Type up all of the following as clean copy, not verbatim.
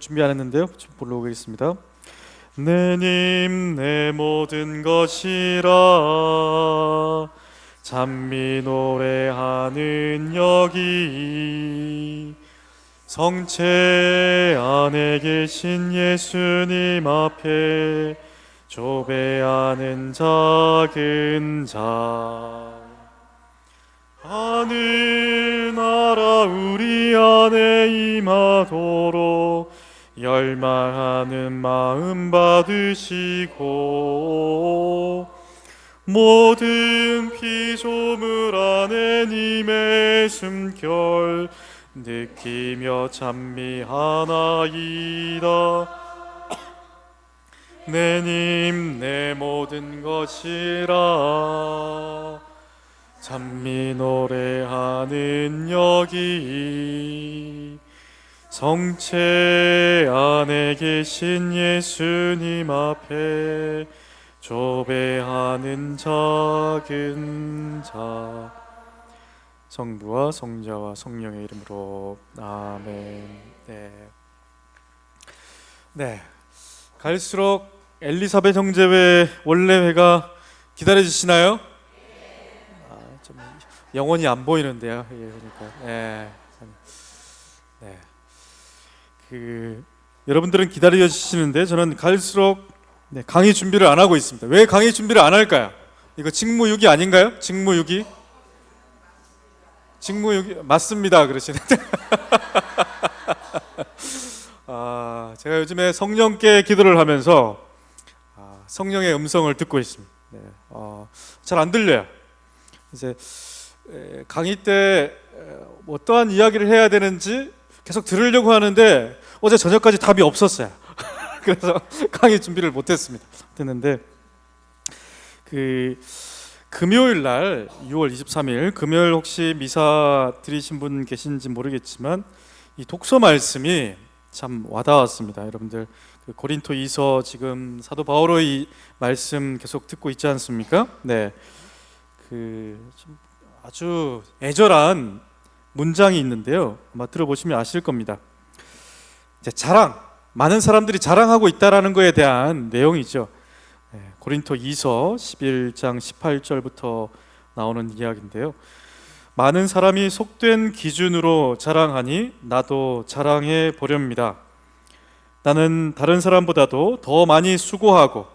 준비 안 했는데요. 좀 불러보겠습니다. 내님 내 모든 것이라 찬미 노래하는 여기 성체 안에 계신 예수님 앞에 조배하는 작은 자 하늘나라 우리 안에 임하도록 열망하는 마음 받으시고 모든 피조물 안에 님의 숨결 느끼며 찬미하나이다. 내님 내 모든 것이라 찬미 노래하는 여기 성체 안에 계신 예수님 앞에 조배하는 작은 자 성부와 성자와 성령의 이름으로 아멘. 네. 갈수록 엘리사벳 형제회 원래 회가 기다려지시나요? 좀 영혼이 안 보이는데요. 그러니까 여러분들은 기다려주시는데 저는 갈수록 강의 준비를 안 하고 있습니다. 왜 강의 준비를 안 할까요? 이거 직무유기 아닌가요? 직무유기 맞습니다. 그러시는데 제가 요즘에 성령께 기도를 하면서 성령의 음성을 듣고 있습니다. 잘 안 들려요. 이제 강의 때 어떠한 이야기를 해야 되는지 계속 들으려고 하는데 어제 저녁까지 답이 없었어요. 그래서 강의 준비를 못했습니다. 됐는데 금요일 날 6월 23일 금요일 혹시 미사 드리신 분 계신지 모르겠지만 이 독서 말씀이 참 와닿았습니다. 여러분들 고린토이서 지금 사도 바오로의 말씀 계속 듣고 있지 않습니까? 네, 좀 아주 애절한 문장이 있는데요. 아마 들어보시면 아실 겁니다. 이제 많은 사람들이 자랑하고 있다라는 거에 대한 내용이죠. 고린토이서 11장 18절부터 나오는 이야기인데요. 많은 사람이 속된 기준으로 자랑하니 나도 자랑해 보렵니다. 나는 다른 사람보다도 더 많이 수고하고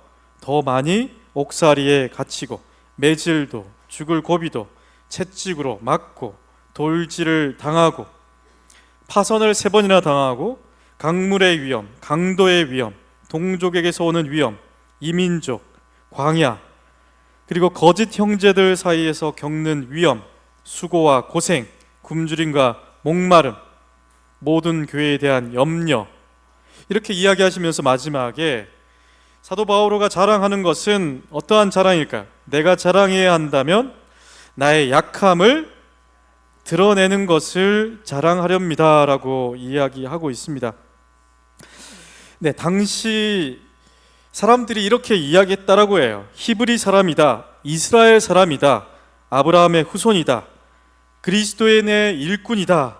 더 많이 옥살이에 갇히고 매질도 죽을 고비도 채찍으로 맞고 돌질을 당하고 파선을 3번이나 당하고 강물의 위험, 강도의 위험, 동족에게서 오는 위험, 이민족, 광야, 그리고 거짓 형제들 사이에서 겪는 위험, 수고와 고생, 굶주림과 목마름, 모든 교회에 대한 염려, 이렇게 이야기하시면서 마지막에 사도 바오로가 자랑하는 것은 어떠한 자랑일까요? 내가 자랑해야 한다면 나의 약함을 드러내는 것을 자랑하렵니다 라고 이야기하고 있습니다. 네, 당시 사람들이 이렇게 이야기했다라고 해요. 히브리 사람이다, 이스라엘 사람이다, 아브라함의 후손이다, 그리스도의 내 일꾼이다.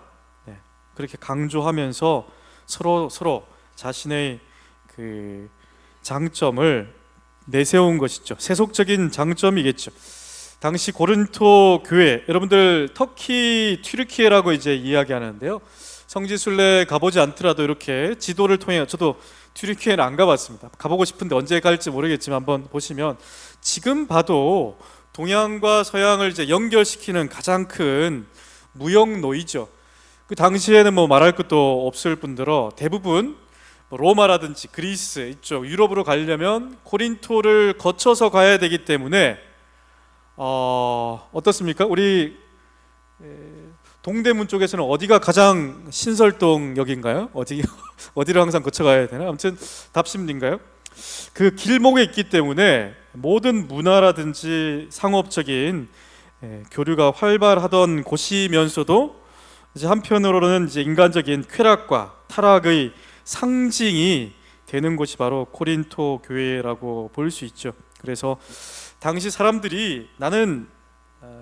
그렇게 강조하면서 서로 자신의 장점을 내세운 것이죠. 세속적인 장점이겠죠. 당시 고린토 교회, 여러분들 터키 튀르키예라고 이제 이야기하는데요. 성지순례 가보지 않더라도 이렇게 지도를 통해, 저도 튀르키예는 안 가봤습니다. 가보고 싶은데 언제 갈지 모르겠지만 한번 보시면 지금 봐도 동양과 서양을 이제 연결시키는 가장 큰 무역로이죠. 그 당시에는 뭐 말할 것도 없을 뿐더러 대부분 로마라든지 그리스 이쪽 유럽으로 가려면 코린토를 거쳐서 가야 되기 때문에 어떻습니까? 우리 동대문 쪽에서는 어디가 가장 신설동역인가요? 어디를 항상 거쳐가야 되나? 아무튼 답심리인가요? 그 길목에 있기 때문에 모든 문화라든지 상업적인 교류가 활발하던 곳이면서도 이제 한편으로는 이제 인간적인 쾌락과 타락의 상징이 되는 곳이 바로 코린토 교회라고 볼 수 있죠. 그래서 당시 사람들이 나는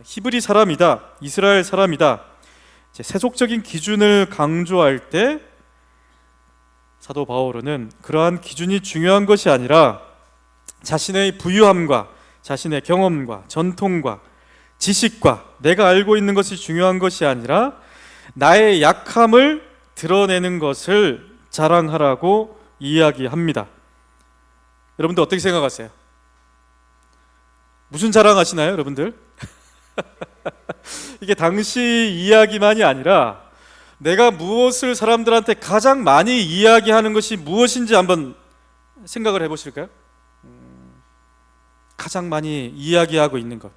히브리 사람이다, 이스라엘 사람이다, 세속적인 기준을 강조할 때 사도 바오로는 그러한 기준이 중요한 것이 아니라 자신의 부유함과 자신의 경험과 전통과 지식과 내가 알고 있는 것이 중요한 것이 아니라 나의 약함을 드러내는 것을 자랑하라고 이야기합니다. 여러분들 어떻게 생각하세요? 무슨 자랑하시나요, 여러분들? 이게 당시 이야기만이 아니라 내가 무엇을 사람들한테 가장 많이 이야기하는 것이 무엇인지 한번 생각을 해보실까요? 가장 많이 이야기하고 있는 것.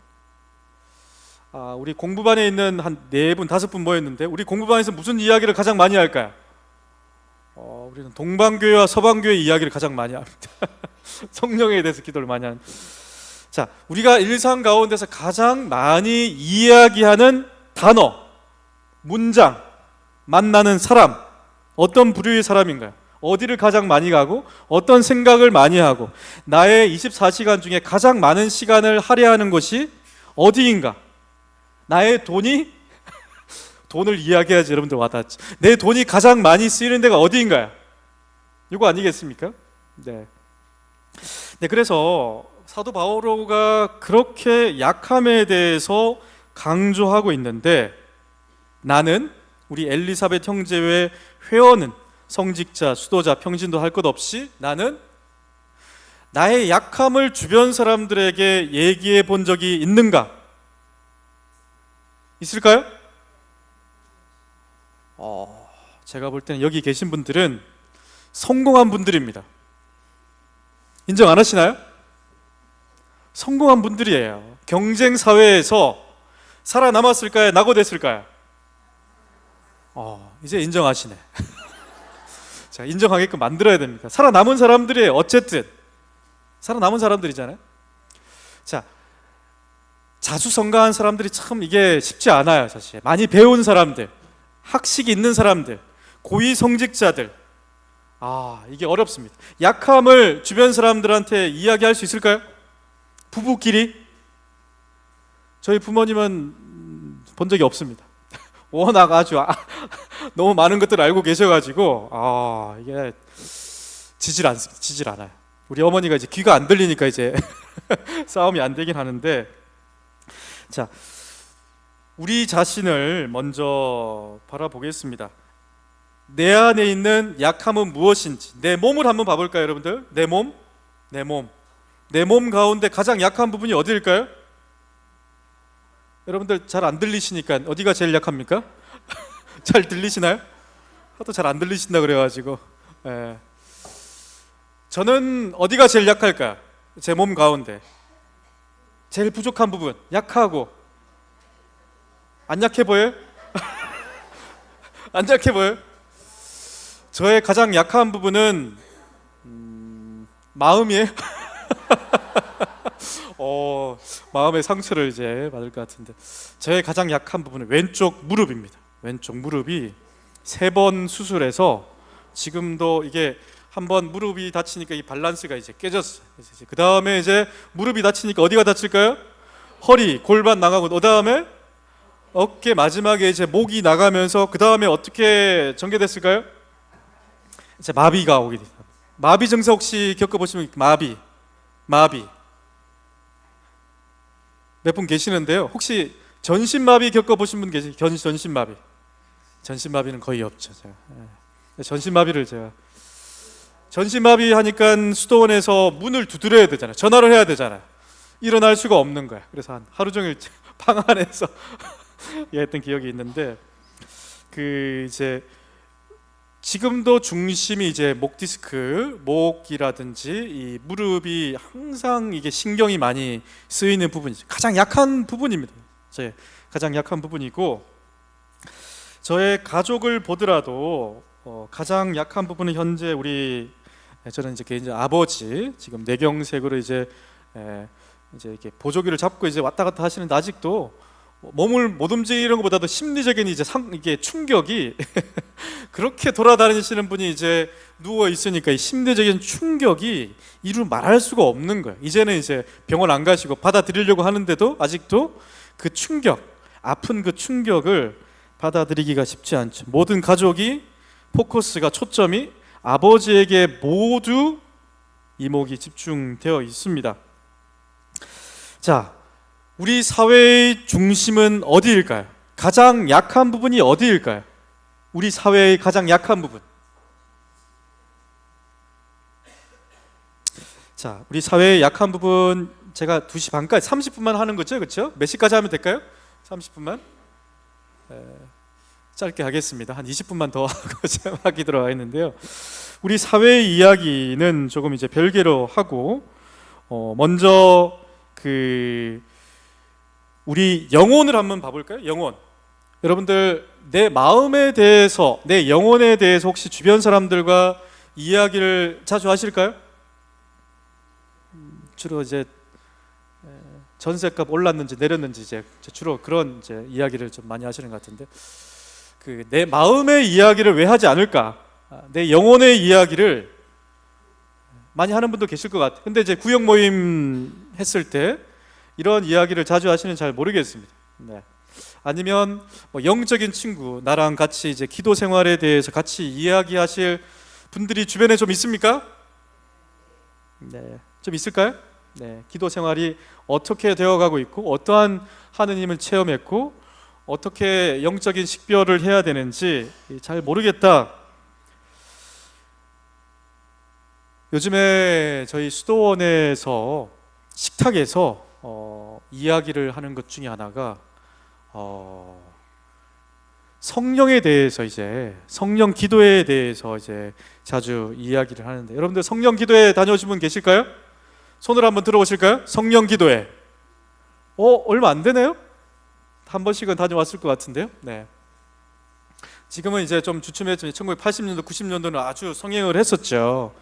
우리 공부반에 있는 한 4분, 5분 모였는데 우리 공부반에서 무슨 이야기를 가장 많이 할까요? 우리는 동방교회와 서방교회 이야기를 가장 많이 합니다. 성령에 대해서 기도를 많이 하는. 자, 우리가 일상 가운데서 가장 많이 이야기하는 단어, 문장, 만나는 사람, 어떤 부류의 사람인가요? 어디를 가장 많이 가고 어떤 생각을 많이 하고 나의 24시간 중에 가장 많은 시간을 할애하는 것이 어디인가? 나의 돈을 이야기해야지 여러분들 와닿지. 내 돈이 가장 많이 쓰이는 데가 어디인가요? 이거 아니겠습니까? 네, 그래서 사도 바오로가 그렇게 약함에 대해서 강조하고 있는데 나는 우리 엘리사벳 형제회 회원은 성직자, 수도자, 평신도 할 것 없이 나는 나의 약함을 주변 사람들에게 얘기해 본 적이 있는가? 있을까요? 제가 볼 때는 여기 계신 분들은 성공한 분들입니다. 인정 안 하시나요? 성공한 분들이에요. 경쟁 사회에서 살아남았을까요? 낙오됐을까요? 이제 인정하시네. 자, 인정하게끔 만들어야 됩니다. 살아남은 사람들이에요. 어쨌든 살아남은 사람들이잖아요. 자, 자수성가한 사람들이 참 이게 쉽지 않아요. 사실 많이 배운 사람들, 학식이 있는 사람들, 고위 성직자들, 이게 어렵습니다. 약함을 주변 사람들한테 이야기할 수 있을까요? 부부끼리? 저희 부모님은 본 적이 없습니다. 워낙 아주 너무 많은 것들을 알고 계셔가지고 이게 지질 않아요. 우리 어머니가 이제 귀가 안 들리니까 이제 싸움이 안 되긴 하는데, 자, 우리 자신을 먼저 바라보겠습니다. 내 안에 있는 약함은 무엇인지 내 몸을 한번 봐볼까요, 여러분들? 내 몸 가운데 가장 약한 부분이 어디일까요? 여러분들 잘 안 들리시니까 어디가 제일 약합니까? 잘 들리시나요? 하도 잘 안 들리신다 그래가지고 저는 어디가 제일 약할까요? 제 몸 가운데 제일 부족한 부분, 약하고. 안 약해 보여요? 안 약해 보여요? 저의 가장 약한 부분은 마음이에요. 마음의 상처를 이제 받을 것 같은데, 저의 가장 약한 부분은 왼쪽 무릎입니다. 왼쪽 무릎이 3번 수술해서 지금도 이게 한번 무릎이 다치니까 이 밸런스가 이제 깨졌어요. 그 다음에 이제 무릎이 다치니까 어디가 다칠까요? 허리, 골반 나가고, 그 다음에 어깨, 마지막에 이제 목이 나가면서 그 다음에 어떻게 전개됐을까요? 이제 마비가 오게 됩니다. 마비 증세 혹시 겪어보시면 마비 몇 분 계시는데요. 혹시 전신마비 겪어보신 분 계세요? 전신마비는 거의 없죠. 전신마비 하니까 수도원에서 문을 두드려야 되잖아요. 전화를 해야 되잖아요. 일어날 수가 없는 거야. 그래서 하루 종일 방 안에서 했던 기억이 있는데, 이제 지금도 중심이 이제 목 디스크, 목이라든지 이 무릎이 항상 이게 신경이 많이 쓰이는 부분이죠. 가장 약한 부분입니다. 제 가장 약한 부분이고, 저의 가족을 보더라도 가장 약한 부분은 현재 저는 이제 개인적으로 아버지, 지금 뇌경색으로 이제 이렇게 보조기를 잡고 이제 왔다 갔다 하시는데, 아직도 몸을 못 움직이는 것보다도 심리적인 이게 충격이 그렇게 돌아다니시는 분이 이제 누워 있으니까 이 심리적인 충격이 이루 말할 수가 없는 거예요. 이제는 이제 병원 안 가시고 받아들이려고 하는데도 아직도 그 충격, 아픈 그 충격을 받아들이기가 쉽지 않죠. 모든 가족이 초점이 아버지에게 모두 이목이 집중되어 있습니다. 자, 우리 사회의 중심은 어디일까요? 가장 약한 부분이 어디일까요? 우리 사회의 가장 약한 부분. 자, 우리 사회의 약한 부분, 제가 2시 반까지 30분만 하는 거죠, 그렇죠? 몇 시까지 하면 될까요? 30분만? 짧게 하겠습니다. 한 20분만 더 하고 하기 들어가 있는데요. 우리 사회의 이야기는 조금 이제 별개로 하고, 먼저 우리 영혼을 한번 봐볼까요? 영혼. 여러분들 내 마음에 대해서, 내 영혼에 대해서 혹시 주변 사람들과 이야기를 자주 하실까요? 주로 이제 전셋값 올랐는지 내렸는지 이제 주로 그런 이제 이야기를 좀 많이 하시는 것 같은데, 내 마음의 이야기를 왜 하지 않을까? 내 영혼의 이야기를 많이 하는 분도 계실 것 같아요. 근데 이제 구역 모임 했을 때 이런 이야기를 자주 하시는지 잘 모르겠습니다. 네. 아니면 뭐 영적인 친구, 나랑 같이 이제 기도 생활에 대해서 같이 이야기하실 분들이 주변에 좀 있습니까? 네, 좀 있을까요? 네, 기도 생활이 어떻게 되어가고 있고 어떠한 하느님을 체험했고 어떻게 영적인 식별을 해야 되는지 잘 모르겠다. 요즘에 저희 수도원에서 식탁에서 이야기를 하는 것 중에 하나가 성령에 대해서, 이제 성령 기도에 대해서 이제 자주 이야기를 하는데, 여러분들 성령 기도회 다녀오신 분 계실까요? 손을 한번 들어보실까요? 성령 기도회. 얼마 안 되네요? 한 번씩은 다녀왔을 것 같은데요. 네. 지금은 이제 좀 주춤했지만 1980년도, 90년도는 아주 성행을 했었죠.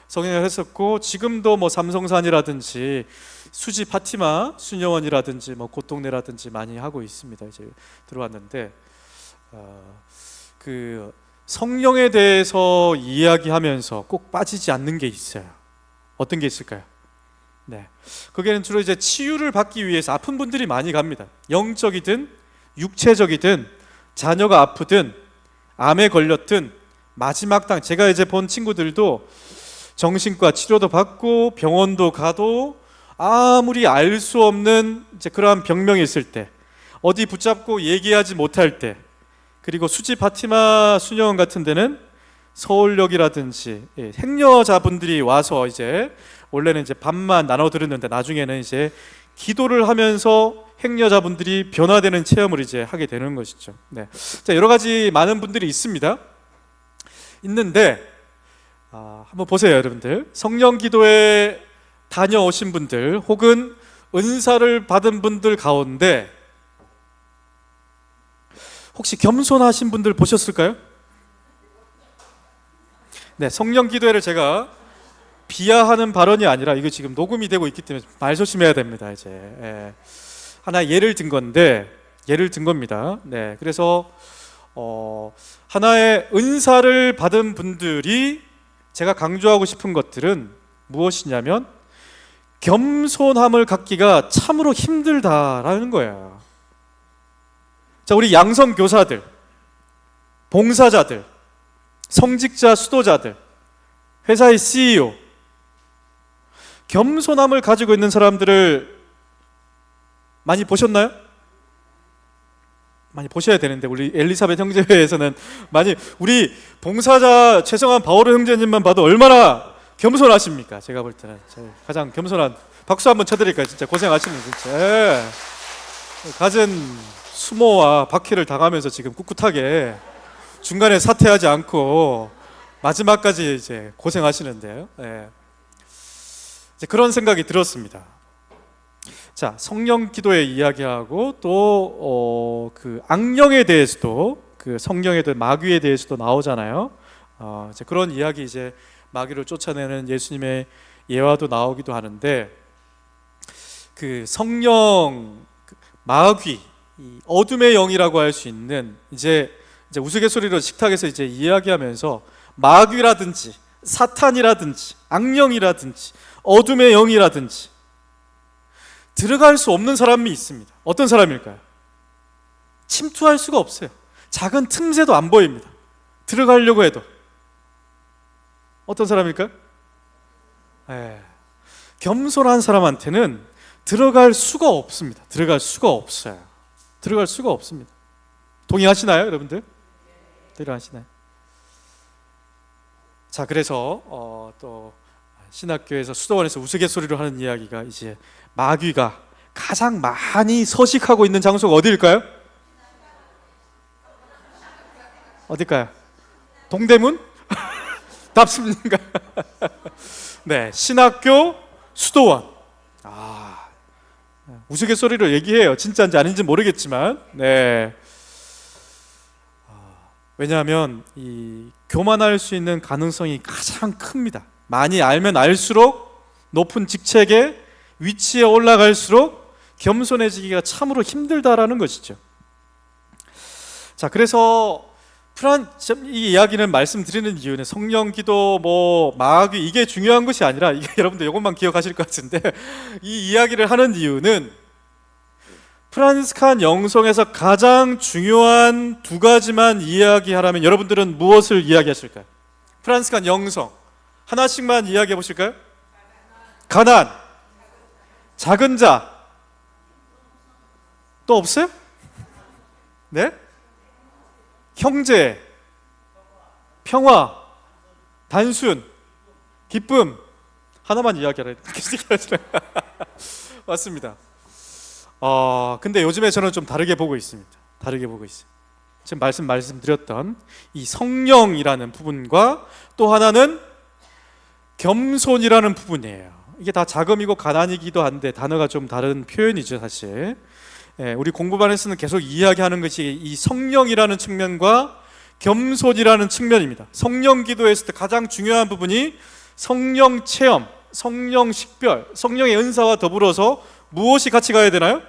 성행을 했었고, 지금도 뭐 삼성산이라든지 수지 파티마 수녀원이라든지 뭐 곳동네라든지 많이 하고 있습니다. 이제 들어왔는데, 성령에 대해서 이야기하면서 꼭 빠지지 않는 게 있어요. 어떤 게 있을까요? 네, 거기에는 주로 이제 치유를 받기 위해서 아픈 분들이 많이 갑니다. 영적이든 육체적이든, 자녀가 아프든 암에 걸렸든, 마지막 당, 제가 이제 본 친구들도 정신과 치료도 받고 병원도 가도 아무리 알 수 없는 이제 그러한 병명이 있을 때, 어디 붙잡고 얘기하지 못할 때, 그리고 수지 파티마 수녀원 같은 데는 서울역이라든지 행여자분들이 와서 이제 원래는 이제 밥만 나눠 드렸는데 나중에는 이제 기도를 하면서 행여자분들이 변화되는 체험을 이제 하게 되는 것이죠. 네. 자, 여러 가지 많은 분들이 있는데 한번 보세요, 여러분들. 성령 기도에 다녀오신 분들 혹은 은사를 받은 분들 가운데 혹시 겸손하신 분들 보셨을까요? 네, 성령 기도회를 제가 비하하는 발언이 아니라, 이거 지금 녹음이 되고 있기 때문에 말 조심해야 됩니다. 이제 하나 예를 든 겁니다. 네, 그래서 하나의 은사를 받은 분들이 제가 강조하고 싶은 것들은 무엇이냐면 겸손함을 갖기가 참으로 힘들다라는 거예요. 자, 우리 양성 교사들, 봉사자들, 성직자 수도자들, 회사의 CEO, 겸손함을 가지고 있는 사람들을 많이 보셨나요? 많이 보셔야 되는데, 우리 엘리사벳 형제회에서는 많이, 우리 봉사자 최성환 바오르 형제님만 봐도 얼마나 겸손하십니까? 제가 볼 때는 가장 겸손한, 박수 한번 쳐드릴까요? 진짜 고생하시는, 진짜 갖은 수모와 박해를 당하면서 지금 꿋꿋하게 중간에 사퇴하지 않고 마지막까지 이제 고생하시는데요. 이제 그런 생각이 들었습니다. 자, 성령 기도에 이야기하고 또 그 악령에 대해서도, 그 성령에 대한 마귀에 대해서도 나오잖아요. 이제 그런 이야기, 이제 마귀를 쫓아내는 예수님의 예화도 나오기도 하는데, 그 성령, 마귀, 이 어둠의 영이라고 할 수 있는, 이제 우스갯소리로 식탁에서 이제 이야기하면서 마귀라든지 사탄이라든지 악령이라든지 어둠의 영이라든지 들어갈 수 없는 사람이 있습니다. 어떤 사람일까요? 침투할 수가 없어요. 작은 틈새도 안 보입니다. 들어가려고 해도. 어떤 사람일까요? 예. 겸손한 사람한테는 들어갈 수가 없습니다. 들어갈 수가 없어요. 들어갈 수가 없습니다. 동의하시나요, 여러분들? 동의하시나요? 자, 그래서 또 신학교에서 수도원에서 우스갯소리로 하는 이야기가 이제 마귀가 가장 많이 서식하고 있는 장소가 어디일까요? 어딜까요? 동대문? 답습니까? 네, 신학교 수도원. 우스갯소리로 얘기해요. 진짜인지 아닌지 모르겠지만, 네. 왜냐하면 이 교만할 수 있는 가능성이 가장 큽니다. 많이 알면 알수록 높은 직책에 위치에 올라갈수록 겸손해지기가 참으로 힘들다라는 것이죠. 자, 그래서 이 이야기는 말씀드리는 이유는 성령기도 마귀 이게 중요한 것이 아니라 이게 여러분들 이것만 기억하실 것 같은데 이 이야기를 하는 이유는 프란시스칸 영성에서 가장 중요한 두 가지만 이야기하라면 여러분들은 무엇을 이야기하실까요? 프란시스칸 영성 하나씩만 이야기해 보실까요? 가난, 작은 자, 또 없어요? 네? 형제, 평화, 단순, 기쁨 하나만 이야기하라. 맞습니다. 근데 요즘에 저는 좀 다르게 보고 있습니다. 다르게 보고 있어요. 지금 말씀드렸던 이 성령이라는 부분과 또 하나는 겸손이라는 부분이에요. 이게 다 자금이고 가난이기도 한데 단어가 좀 다른 표현이죠, 사실. 우리 공부반에서는 계속 이야기하는 것이 이 성령이라는 측면과 겸손이라는 측면입니다. 성령 기도했을 때 가장 중요한 부분이 성령 체험, 성령 식별, 성령의 은사와 더불어서 무엇이 같이 가야 되나요?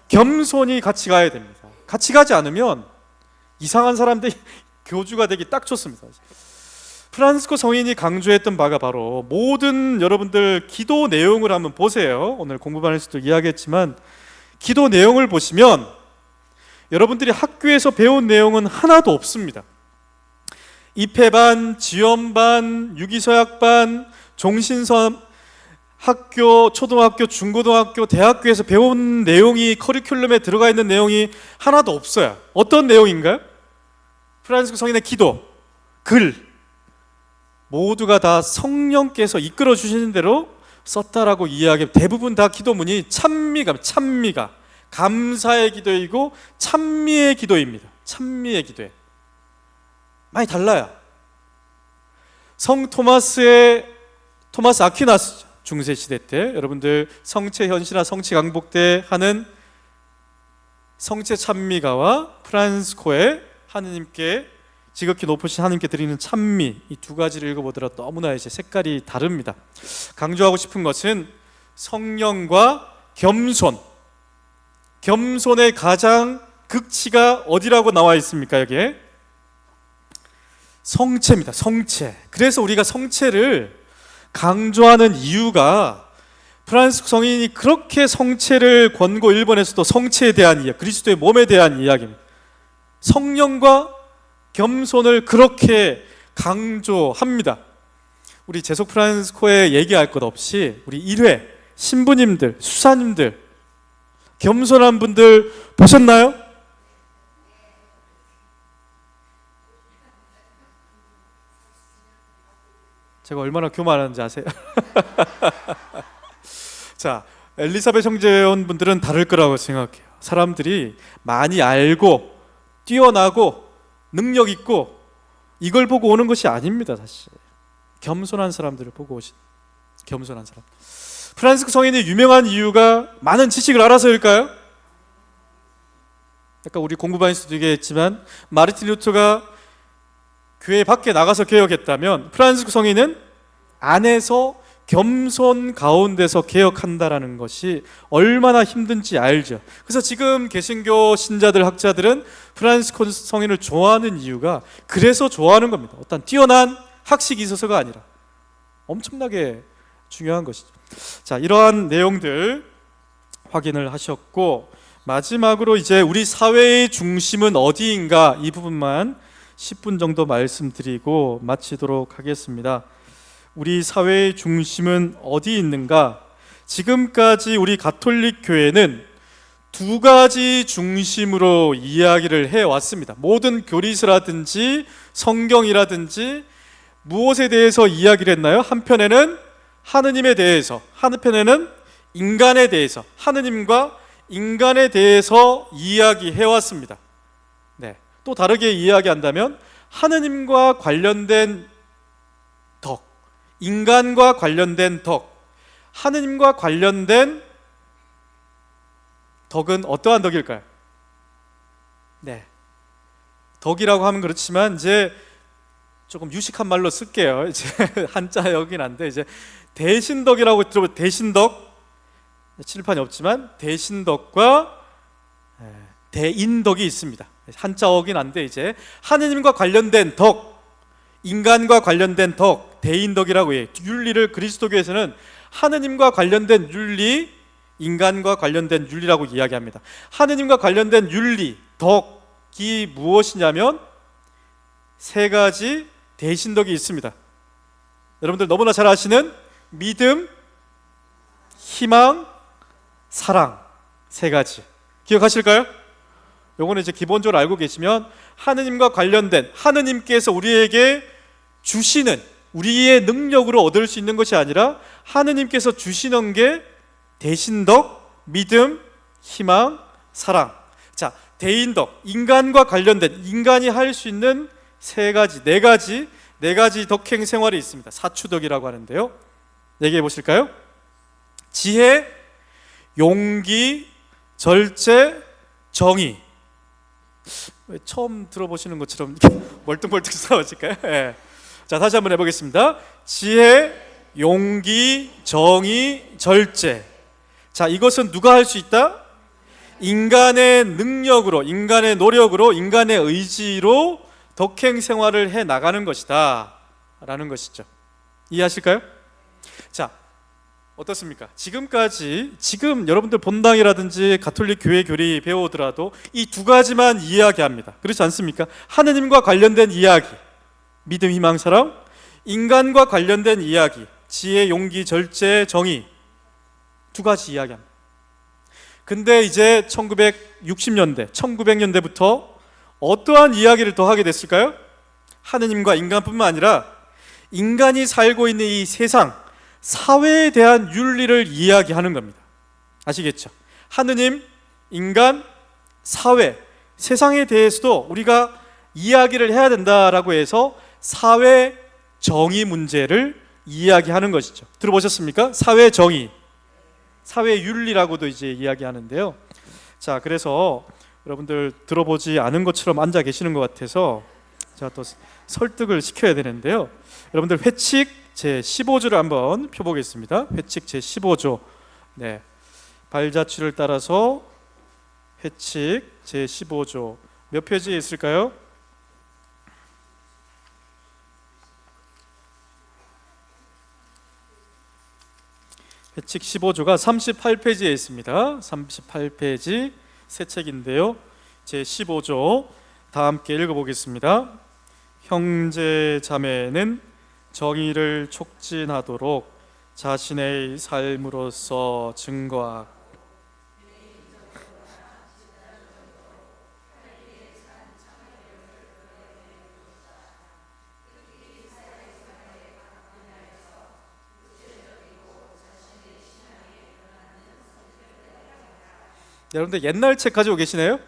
겸손이 같이 가야 됩니다. 같이 가지 않으면 이상한 사람들이 교주가 되기 딱 좋습니다. 프란시스코 성인이 강조했던 바가 바로 모든 여러분들 기도 내용을 한번 보세요. 오늘 공부반에서도 이야기했지만 기도 내용을 보시면 여러분들이 학교에서 배운 내용은 하나도 없습니다. 입회반, 지원반, 유기서약반, 종신선 학교, 초등학교, 중고등학교, 대학교에서 배운 내용이 커리큘럼에 들어가 있는 내용이 하나도 없어요. 어떤 내용인가요? 프란시스코 성인의 기도, 글 모두가 다 성령께서 이끌어 주시는 대로 썼다라고 이야기하면 대부분 다 기도문이 찬미가 감사의 기도이고 찬미의 기도입니다. 찬미의 기도에 많이 달라요. 성 토마스 아퀴나스 중세 시대 때 여러분들 성체 현시나 성체 강복 때 하는 성체 찬미가와 프란시스코의 하느님께 지극히 높으신 하나님께 드리는 찬미 이 두 가지를 읽어보더라도 너무나 이제 색깔이 다릅니다. 강조하고 싶은 것은 성령과 겸손의 가장 극치가 어디라고 나와 있습니까? 여기에 성체입니다. 성체. 그래서 우리가 성체를 강조하는 이유가 프란시스코 성인이 그렇게 성체를 권고 1번에서도 성체에 대한 이야기, 그리스도의 몸에 대한 이야기입니다. 성령과 겸손을 그렇게 강조합니다. 우리 제속 프란시스코에 얘기할 것 없이 우리 1회 신부님들, 수사님들 겸손한 분들 보셨나요? 제가 얼마나 교만한지 아세요? 자, 엘리사벳 형제원분들은 다를 거라고 생각해요. 사람들이 많이 알고 뛰어나고 능력 있고 이걸 보고 오는 것이 아닙니다. 사실 겸손한 사람들을 보고 오신 겸손한 사람. 프란시스코 성인이 유명한 이유가 많은 지식을 알아서일까요? 아까 우리 공부반에서도 얘기했지만 마르틴 루터가 교회 밖에 나가서 개혁했다면 프란시스코 성인은 안에서 겸손 가운데서 개혁한다라는 것이 얼마나 힘든지 알죠. 그래서 지금 개신교 신자들, 학자들은 프란시스코 성인을 좋아하는 이유가 그래서 좋아하는 겁니다. 어떤 뛰어난 학식이 있어서가 아니라 엄청나게 중요한 것이죠. 자, 이러한 내용들 확인을 하셨고 마지막으로 이제 우리 사회의 중심은 어디인가 이 부분만 10분 정도 말씀드리고 마치도록 하겠습니다. 우리 사회의 중심은 어디 있는가? 지금까지 우리 가톨릭 교회는 두 가지 중심으로 이야기를 해왔습니다. 모든 교리서라든지 성경이라든지 무엇에 대해서 이야기를 했나요? 한편에는 하느님에 대해서, 한편에는 인간에 대해서, 하느님과 인간에 대해서 이야기해왔습니다. 네. 또 다르게 이야기한다면 하느님과 관련된 덕, 인간과 관련된 덕, 하느님과 관련된 덕은 어떠한 덕일까요? 네. 덕이라고 하면 그렇지만 이제 조금 유식한 말로 쓸게요. 이제 한자여긴 한데 이제 대신덕이라고 들어보면 대신덕, 칠판이 없지만 대신덕과 대인덕이 있습니다. 한자어긴 한데 이제 하느님과 관련된 덕, 인간과 관련된 덕, 대인덕이라고 해요. 윤리를 그리스도교에서는 하느님과 관련된 윤리, 인간과 관련된 윤리라고 이야기합니다. 하느님과 관련된 윤리, 덕이 무엇이냐면 세 가지 대신덕이 있습니다. 여러분들 너무나 잘 아시는 믿음, 희망, 사랑, 세 가지 기억하실까요? 요거는 이제 기본적으로 알고 계시면 하느님과 관련된, 하느님께서 우리에게 주시는, 우리의 능력으로 얻을 수 있는 것이 아니라 하느님께서 주시는 게 대신덕, 믿음, 희망, 사랑. 자, 대인덕, 인간과 관련된, 인간이 할 수 있는 세 가지, 네 가지 덕행 생활이 있습니다. 사추덕이라고 하는데요. 얘기해 보실까요? 지혜, 용기, 절제, 정의. 왜 처음 들어보시는 것처럼 멀뚱멀뚱 싸워질까요? 네. 자, 다시 한번 해보겠습니다. 지혜, 용기, 정의, 절제. 자, 이것은 누가 할 수 있다? 인간의 능력으로, 인간의 노력으로, 인간의 의지로 덕행 생활을 해 나가는 것이다 라는 것이죠. 이해하실까요? 자, 어떻습니까? 지금 여러분들 본당이라든지 가톨릭 교회 교리 배우더라도 이 두 가지만 이야기합니다. 그렇지 않습니까? 하느님과 관련된 이야기, 믿음, 희망, 사랑, 인간과 관련된 이야기, 지혜, 용기, 절제, 정의, 두 가지 이야기합니다. 근데 이제 1960년대, 1900년대부터 어떠한 이야기를 더 하게 됐을까요? 하느님과 인간뿐만 아니라 인간이 살고 있는 이 세상, 사회에 대한 윤리를 이야기하는 겁니다. 아시겠죠? 하느님, 인간, 사회, 세상에 대해서도 우리가 이야기를 해야 된다라고 해서 사회 정의 문제를 이야기하는 것이죠. 들어보셨습니까? 사회 정의, 사회 윤리라고도 이제 이야기하는데요. 자, 그래서 여러분들 들어보지 않은 것처럼 앉아 계시는 것 같아서 제가 또 설득을 시켜야 되는데요. 여러분들 회칙 제15조를 한번 펴보겠습니다. 회칙 제15조. 네, 발자취를 따라서 회칙 제15조 몇 페이지에 있을까요? 회칙 15조가 38페이지에 있습니다. 38페이지 새 책인데요. 제15조 다 함께 읽어보겠습니다. 형제 자매는 정의를 촉진하도록 자신의 삶으로서 증거하고 여러분들 옛날 책 가지고 계시네요?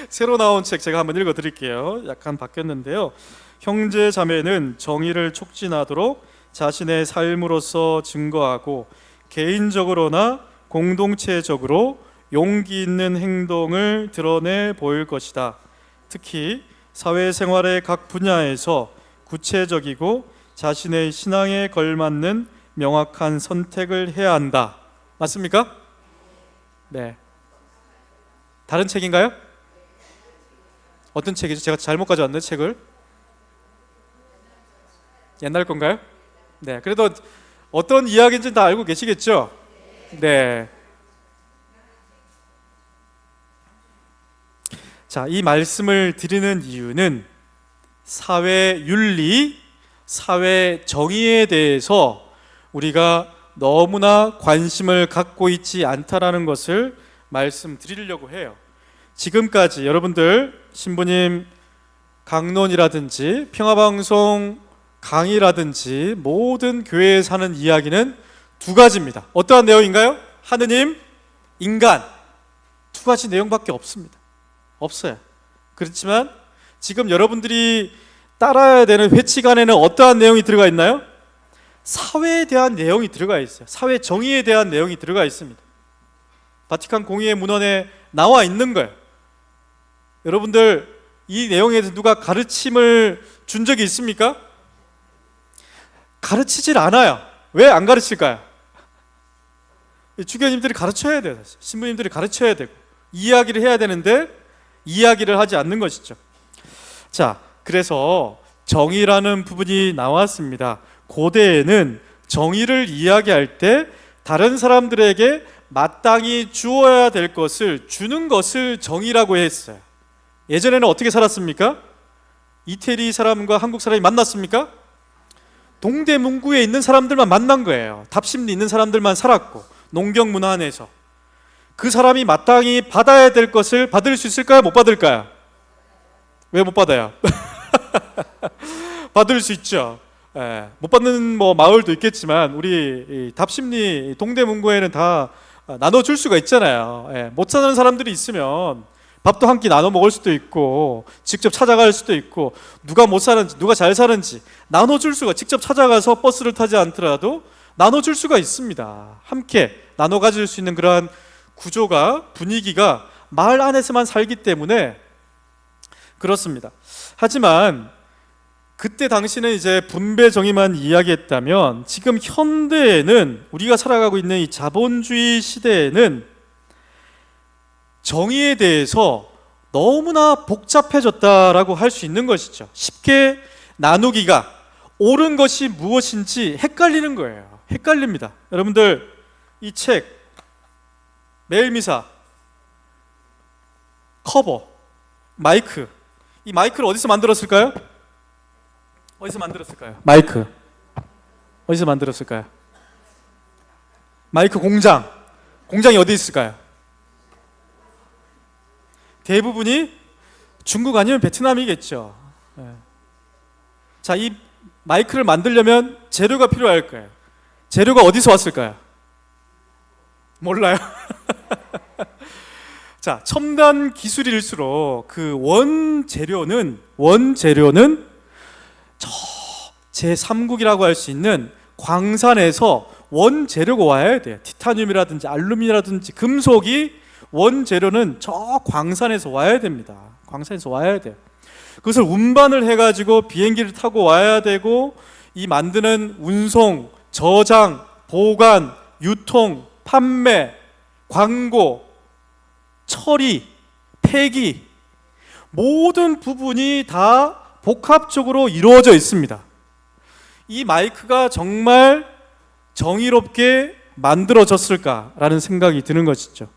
새로 나온 책 제가 한번 읽어 드릴게요. 약간 바뀌었는데요. 형제 자매는 정의를 촉진하도록 자신의 삶으로서 증거하고 개인적으로나 공동체적으로 용기 있는 행동을 드러내 보일 것이다. 특히 사회생활의 각 분야에서 구체적이고 자신의 신앙에 걸맞는 명확한 선택을 해야 한다. 맞습니까? 네. 다른 책인가요? 어떤 책이죠? 제가 잘못 가져왔네, 책을. 옛날 건가요? 네. 그래도 어떤 이야기인지 다 알고 계시겠죠? 네. 자, 이 말씀을 드리는 이유는 사회 윤리, 사회 정의에 대해서 우리가 너무나 관심을 갖고 있지 않다라는 것을 말씀드리려고 해요. 지금까지 여러분들 신부님 강론이라든지 평화방송 강의라든지 모든 교회에서 하는 이야기는 두 가지입니다. 어떠한 내용인가요? 하느님, 인간, 두 가지 내용밖에 없습니다. 없어요. 그렇지만 지금 여러분들이 따라야 되는 회칙안에는 어떠한 내용이 들어가 있나요? 사회에 대한 내용이 들어가 있어요. 사회 정의에 대한 내용이 들어가 있습니다. 바티칸 공의회 문헌에 나와 있는 거예요. 여러분들 이 내용에 대해서 누가 가르침을 준 적이 있습니까? 가르치질 않아요. 왜 안 가르칠까요? 주교님들이 가르쳐야 돼요. 신부님들이 가르쳐야 되고 이야기를 해야 되는데 이야기를 하지 않는 것이죠. 자, 그래서 정의라는 부분이 나왔습니다. 고대에는 정의를 이야기할 때 다른 사람들에게 마땅히 주어야 될 것을 주는 것을 정의라고 했어요. 예전에는 어떻게 살았습니까? 이태리 사람과 한국 사람이 만났습니까? 동대문구에 있는 사람들만 만난 거예요. 답심리 있는 사람들만 살았고 농경 문화 안에서 그 사람이 마땅히 받아야 될 것을 받을 수 있을까요? 못 받을까요? 왜 못 받아요? 받을 수 있죠. 예, 못 받는 마을도 있겠지만 우리 답심리 동대문구에는 다 나눠줄 수가 있잖아요. 예, 못 사는 사람들이 있으면 밥도 한 끼 나눠 먹을 수도 있고 직접 찾아갈 수도 있고 누가 못 사는지 누가 잘 사는지 나눠줄 수가 직접 찾아가서 버스를 타지 않더라도 나눠줄 수가 있습니다. 함께 나눠 가질 수 있는 그러한 구조가 분위기가 마을 안에서만 살기 때문에 그렇습니다. 하지만 그때 당시는 이제 분배 정의만 이야기했다면 지금 현대에는 우리가 살아가고 있는 이 자본주의 시대에는 정의에 대해서 너무나 복잡해졌다라고 할 수 있는 것이죠. 쉽게 나누기가 옳은 것이 무엇인지 헷갈리는 거예요. 헷갈립니다. 여러분들 이 책 매일미사 커버 마이크, 이 마이크를 어디서 만들었을까요? 어디서 만들었을까요? 마이크 어디서 만들었을까요? 마이크 공장이 어디 있을까요? 대부분이 중국 아니면 베트남이겠죠. 자, 이 마이크를 만들려면 재료가 필요할 거예요. 재료가 어디서 왔을까요? 몰라요. 자, 첨단 기술일수록 그 원재료는 저 제3국이라고 할 수 있는 광산에서 원재료가 와야 돼요. 티타늄이라든지 알루미늄이라든지 금속이 원재료는 저 광산에서 와야 됩니다. 광산에서 와야 돼요. 그것을 운반을 해가지고 비행기를 타고 와야 되고 이 만드는 운송, 저장, 보관, 유통, 판매, 광고, 처리, 폐기 모든 부분이 다 복합적으로 이루어져 있습니다. 이 마이크가 정말 정의롭게 만들어졌을까라는 생각이 드는 것이죠.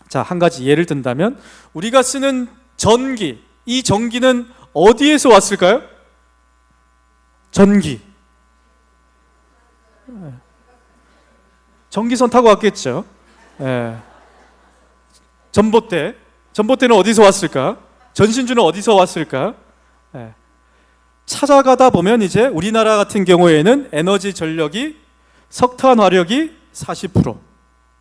자, 한 가지 예를 든다면 우리가 쓰는 전기, 이 전기는 어디에서 왔을까요? 전기. 전기선 타고 왔겠죠. 전봇대는 어디서 왔을까? 전신주는 어디서 왔을까? 찾아가다 보면 이제 우리나라 같은 경우에는 에너지 전력이 석탄 화력이 40%,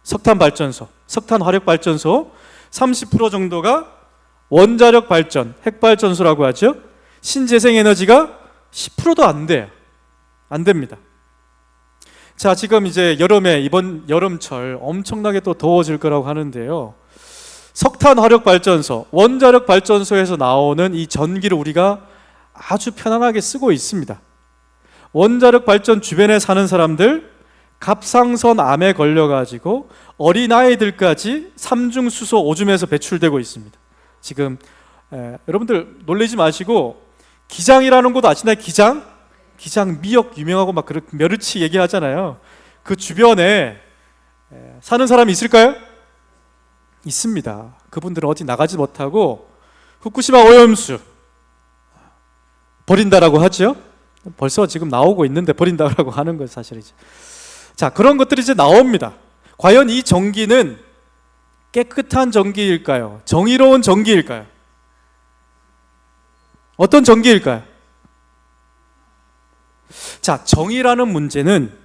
석탄 화력 발전소 30% 정도가 원자력 발전, 핵발전소라고 하죠. 신재생 에너지가 10%도 안 돼요. 안 됩니다. 자, 지금 이제 여름에 이번 여름철 엄청나게 또 더워질 거라고 하는데요. 석탄 화력 발전소, 원자력 발전소에서 나오는 이 전기를 우리가 아주 편안하게 쓰고 있습니다. 원자력 발전 주변에 사는 사람들 갑상선 암에 걸려가지고 어린아이들까지 삼중수소 오줌에서 배출되고 있습니다. 지금 여러분들 놀라지 마시고 기장이라는 곳 아시나요? 기장 미역 유명하고 막 그렇게 멸치 얘기하잖아요. 그 주변에 사는 사람이 있을까요? 있습니다. 그분들은 어디 나가지 못하고 후쿠시마 오염수 버린다라고 하죠. 벌써 지금 나오고 있는데 버린다고 하는 거 사실이죠. 자, 그런 것들이 이제 나옵니다. 과연 이 전기는 깨끗한 전기일까요? 정의로운 전기일까요? 어떤 전기일까요? 자, 정의라는 문제는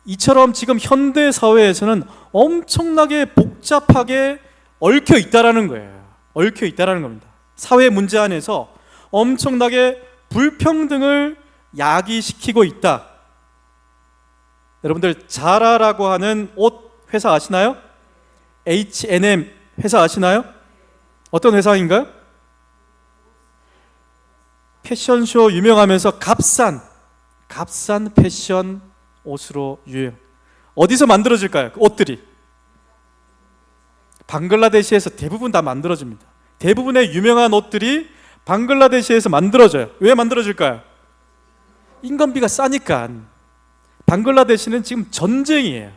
이처럼 지금 현대 사회에서는 엄청나게 복잡하게 얽혀 있다라는 거예요. 얽혀 있다라는 겁니다. 사회 문제 안에서 엄청나게 불평등을 야기시키고 있다. 여러분들 자라라고 하는 옷 회사 아시나요? H&M 회사 아시나요? 어떤 회사인가요? 패션쇼 유명하면서 값싼 패션 옷으로 유행. 어디서 만들어질까요? 그 옷들이 방글라데시에서 대부분 다 만들어집니다. 대부분의 유명한 옷들이 방글라데시에서 만들어져요. 왜 만들어질까요? 인건비가 싸니까. 방글라데시는 지금 전쟁이에요.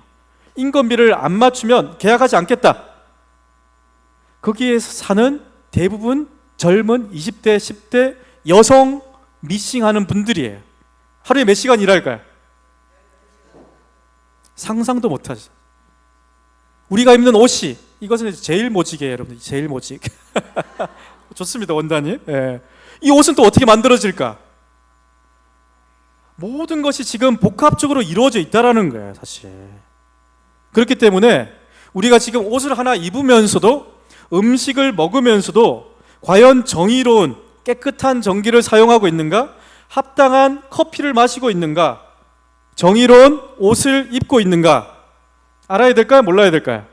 인건비를 안 맞추면 계약하지 않겠다. 거기에서 사는 대부분 젊은 20대, 10대 여성 미싱하는 분들이에요. 하루에 몇 시간 일할까요? 상상도 못하죠. 우리가 입는 옷이, 이것은 제일 모직이에요, 여러분. 제일 모직. 좋습니다, 원단이. 예. 이 옷은 또 어떻게 만들어질까? 모든 것이 지금 복합적으로 이루어져 있다라는 거예요, 사실. 그렇기 때문에 우리가 지금 옷을 하나 입으면서도, 음식을 먹으면서도 과연 정의로운 깨끗한 전기를 사용하고 있는가? 합당한 커피를 마시고 있는가? 정의로운 옷을 입고 있는가? 알아야 될까요? 몰라야 될까요?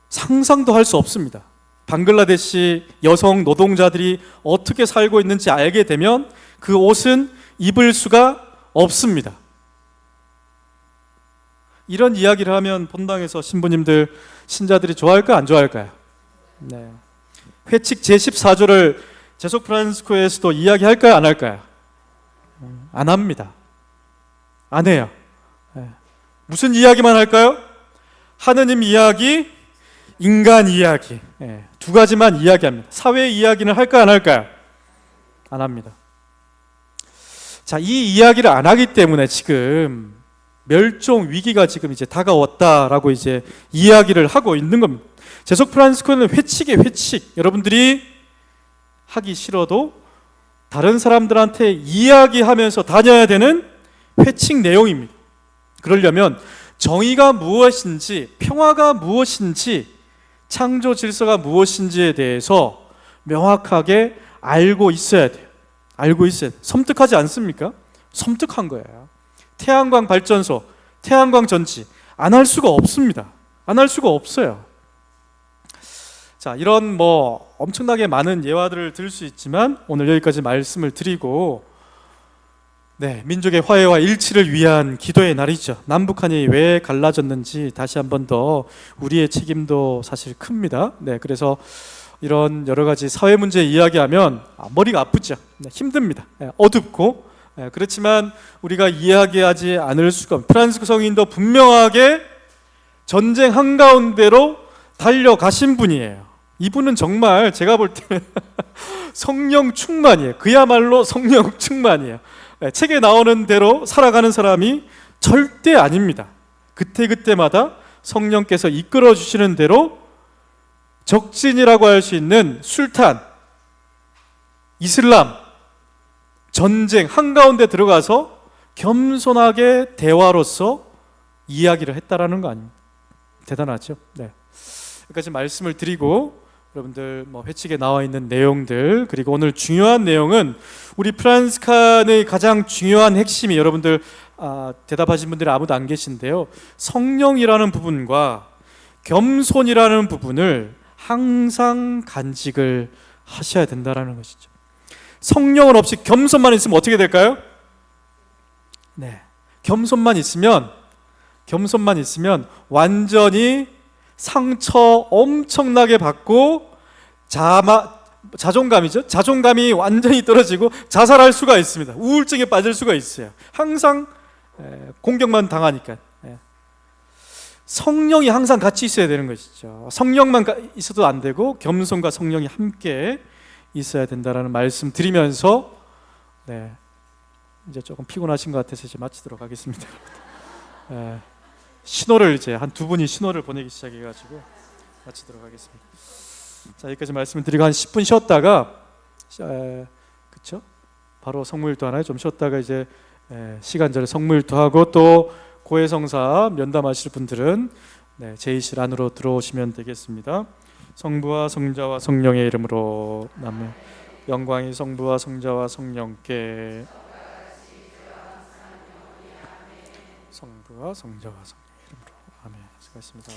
상상도 할 수 없습니다. 방글라데시 여성 노동자들이 어떻게 살고 있는지 알게 되면 그 옷은 입을 수가 없습니다. 이런 이야기를 하면 본당에서 신부님들, 신자들이 좋아할까요? 안 좋아할까요? 네. 회칙 제14조를 제속 프란스코에서도 이야기할까요? 안 할까요? 안 합니다. 안 해요. 네. 무슨 이야기만 할까요? 하느님 이야기, 인간 이야기. 네. 두 가지만 이야기합니다. 사회 이야기는 할까요? 안 할까요? 안 합니다. 자, 이 이야기를 안 하기 때문에 지금 멸종 위기가 지금 이제 다가왔다라고 이제 이야기를 하고 있는 겁니다. 제속 프란스코는 회칙이에요, 회칙. 여러분들이 하기 싫어도 다른 사람들한테 이야기하면서 다녀야 되는 회칙 내용입니다. 그러려면 정의가 무엇인지, 평화가 무엇인지, 창조 질서가 무엇인지에 대해서 명확하게 알고 있어야 돼요. 알고 있어야 돼요. 섬뜩하지 않습니까? 섬뜩한 거예요. 태양광 발전소, 태양광 전지 안 할 수가 없습니다. 안 할 수가 없어요. 자, 이런 엄청나게 많은 예화들을 들을 수 있지만 오늘 여기까지 말씀을 드리고, 네, 민족의 화해와 일치를 위한 기도의 날이죠. 남북한이 왜 갈라졌는지 다시 한 번 더 우리의 책임도 사실 큽니다. 네, 그래서 이런 여러 가지 사회 문제 이야기하면 머리가 아프죠. 네, 힘듭니다. 네, 어둡고. 네, 그렇지만 우리가 이야기하지 않을 수가 없습니다. 프란시스코 성인도 분명하게 전쟁 한가운데로 달려가신 분이에요. 이분은 정말 제가 볼 때는 성령 충만이에요. 그야말로 성령 충만이에요. 네, 책에 나오는 대로 살아가는 사람이 절대 아닙니다. 그때그때마다 성령께서 이끌어 주시는 대로 적진이라고 할 수 있는 술탄, 이슬람, 전쟁 한가운데 들어가서 겸손하게 대화로서 이야기를 했다라는 거 아닙니까? 대단하죠. 네. 여기까지 말씀을 드리고, 여러분들 회칙에 나와 있는 내용들, 그리고 오늘 중요한 내용은 우리 프란스칸의 가장 중요한 핵심이, 여러분들 대답하신 분들이 아무도 안 계신데요, 성령이라는 부분과 겸손이라는 부분을 항상 간직을 하셔야 된다라는 것이죠. 성령은 없이 겸손만 있으면 어떻게 될까요? 네, 겸손만 있으면 완전히 상처 엄청나게 받고 자존감이죠. 자존감이 완전히 떨어지고 자살할 수가 있습니다. 우울증에 빠질 수가 있어요. 항상 공격만 당하니까. 성령이 항상 같이 있어야 되는 것이죠. 성령만 있어도 안 되고 겸손과 성령이 함께 있어야 된다라는 말씀 드리면서 네, 이제 조금 피곤하신 것 같아서 이제 마치도록 하겠습니다. 신호를 이제 한 두 분이 신호를 보내기 시작해가지고 마치도록 하겠습니다. 자, 여기까지 말씀을 드리고 한 10분 쉬었다가 그쵸? 바로 성물도 하나요? 좀 쉬었다가 이제 시간 전에 성물도 하고 또 고해성사 면담하실 분들은 네, 제의실 안으로 들어오시면 되겠습니다. 성부와 성자와 성령의 이름으로 아멘. 영광이 성부와 성자와 성령께 성부와 성자와 성령의 이름으로 아멘. 수고하셨습니다.